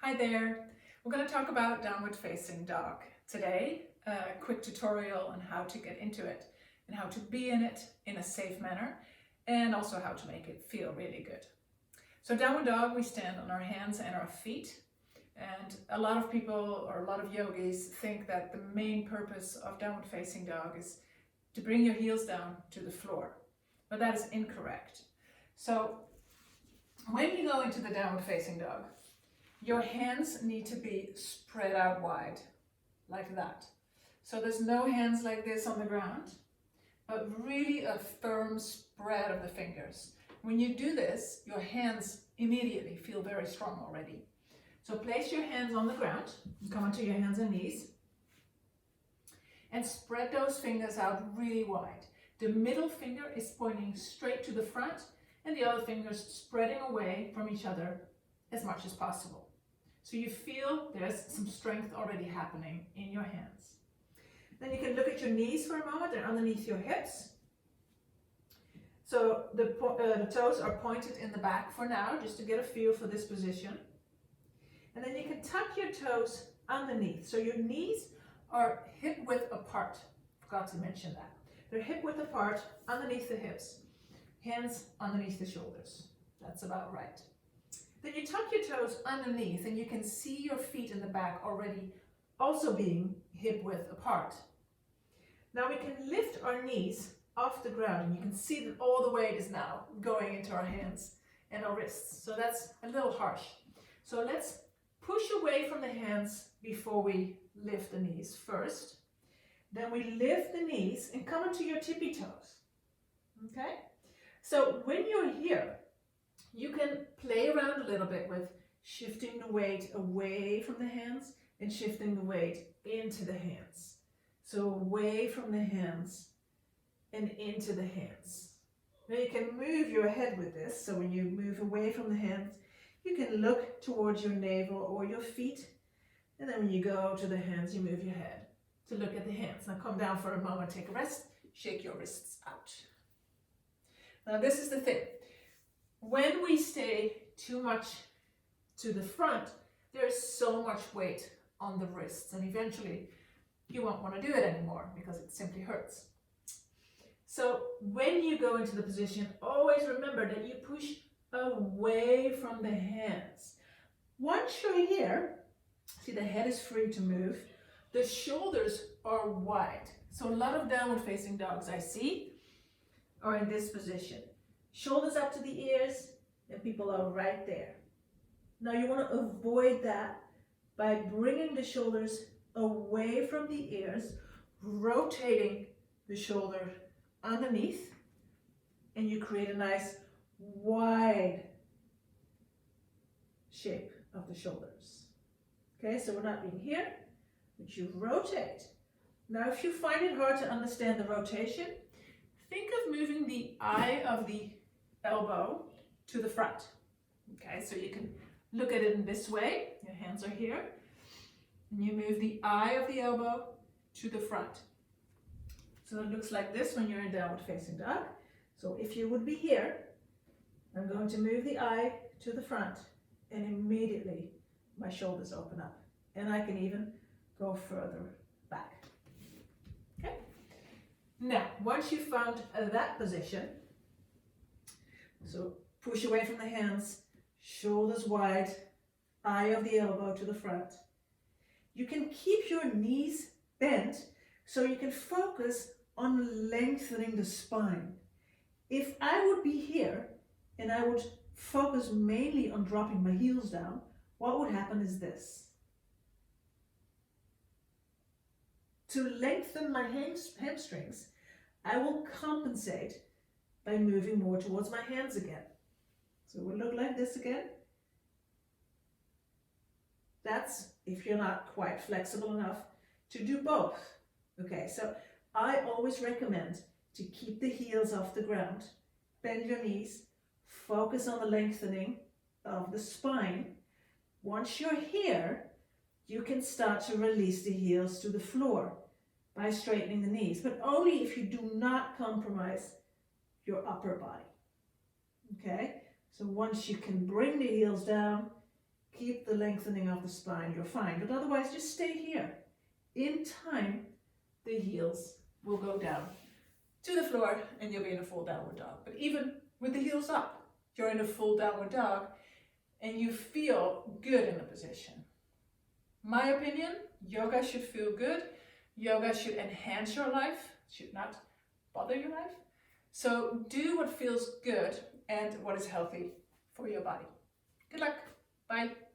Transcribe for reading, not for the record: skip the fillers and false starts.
Hi there. We're going to talk about downward facing dog today. A quick tutorial on how to get into it and how to be in it in a safe manner, and also how to make it feel really good. So downward dog, we stand on our hands and our feet. And a lot of people or a lot of yogis think that the main purpose of downward facing dog is to bring your heels down to the floor. But that is incorrect. So when you go into the downward facing dog, your hands need to be spread out wide, like that. So there's no hands like this on the ground, but really a firm spread of the fingers. When you do this, your hands immediately feel very strong already. So place your hands on the ground, come onto your hands and knees, and spread those fingers out really wide. The middle finger is pointing straight to the front, and the other fingers spreading away from each other as much as possible. So you feel there's some strength already happening in your hands. Then you can look at your knees for a moment. They're underneath your hips. So the toes are pointed in the back for now, just to get a feel for this position. And then you can tuck your toes underneath. So your knees are hip width apart. Forgot to mention that. They're hip width apart underneath the hips. Hands underneath the shoulders. That's about right. Then you tuck your toes underneath and you can see your feet in the back already also being hip width apart. Now we can lift our knees off the ground and you can see that all the weight is now going into our hands and our wrists. So that's a little harsh. So let's push away from the hands before we lift the knees first. Then we lift the knees and come into your tippy toes. Okay? So when you're here, you can play around a little bit with shifting the weight away from the hands and shifting the weight into the hands. So away from the hands and into the hands. Now you can move your head with this. So when you move away from the hands, you can look towards your navel or your feet. And then when you go to the hands, you move your head to look at the hands. Now come down for a moment, take a rest, shake your wrists out. Now this is the thing. When we stay too much to the front, there is so much weight on the wrists, and eventually you won't want to do it anymore because it simply hurts. So when you go into the position, always remember that you push away from the hands. Once you're here, see the head is free to move, the shoulders are wide. So a lot of downward facing dogs I see are in this position. Shoulders up to the ears, and people are right there. Now you want to avoid that by bringing the shoulders away from the ears, rotating the shoulder underneath, and you create a nice wide shape of the shoulders. Okay, so we're not being here, but you rotate. Now if you find it hard to understand the rotation, think of moving the eye of the elbow to the front. Okay, so you can look at it in this way. Your hands are here. And you move the eye of the elbow to the front. So it looks like this when you're in downward facing dog. So if you would be here, I'm going to move the eye to the front and immediately my shoulders open up. And I can even go further back. Okay? Now, once you've found that position, so push away from the hands, shoulders wide, eye of the elbow to the front. You can keep your knees bent so you can focus on lengthening the spine. If I would be here and I would focus mainly on dropping my heels down, what would happen is this. To lengthen my hamstrings, I will compensate by moving more towards my hands again. So it would look like this again. That's if you're not quite flexible enough to do both. Okay, so I always recommend to keep the heels off the ground, bend your knees, focus on the lengthening of the spine. Once you're here, you can start to release the heels to the floor by straightening the knees, but only if you do not compromise your upper body. Okay, so once you can bring the heels down, keep the lengthening of the spine, you're fine. But otherwise, just stay here. In time, the heels will go down to the floor and you'll be in a full downward dog. But even with the heels up, you're in a full downward dog and you feel good in the position. My opinion, yoga should feel good. Yoga should enhance your life, should not bother your life. So do what feels good and what is healthy for your body. Good luck. Bye.